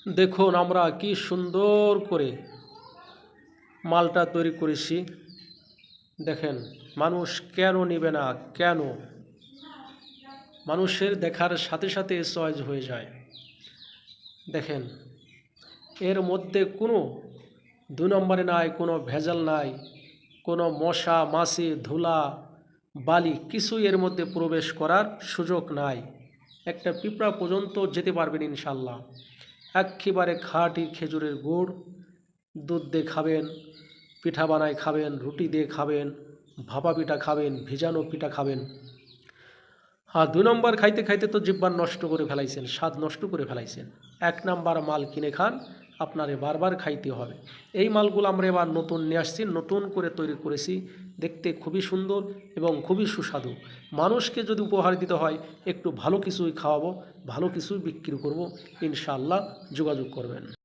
দেখুন আমরা কি সুন্দর করে মালটা তৈরি করেছি। দেখেন মানুষ কেন নেবে না, কেন মানুষের দেখার সাথে সাথে চয়েস হয়ে যায়। দেখেন এর মধ্যে কোনো দুই নম্বরে নাই, কোনো ভেজাল নাই, কোনো মশা মাছি ধুলা বালি কিছুই এর মধ্যে প্রবেশ করার সুযোগ নাই। একটা পিঁপড়া পর্যন্ত যেতে পারবেন ইনশাল্লাহ। একেবারে খাঁটি খেজুরের গুড়, দুধ দিয়ে খাবেন, পিঠা বানায় খাবেন, রুটি দিয়ে খাবেন, ভাপা পিঠা খাবেন, ভিজানো পিঠা খাবেন। আর দুই নম্বর খাইতে খাইতে তো জিহ্বা নষ্ট করে ফেলাইছেন, স্বাদ নষ্ট করে ফেলাইছেন। এক নাম্বার মাল কিনে খান, আপনারে বারবার খাইতে হবে। এই মালগুলো আমরা এবার নতুন নিয়ে আসছি, নতুন করে তৈরি করেছি। দেখতে খুবই সুন্দর এবং খুবই সুস্বাদু। মানুষকে যদি উপহার দিতে হয় একটু ভালো কিছুই খাওয়াবো, ভালো কিছুই বিক্রি করব। ইনশাআল্লাহ যোগাযোগ করবেন।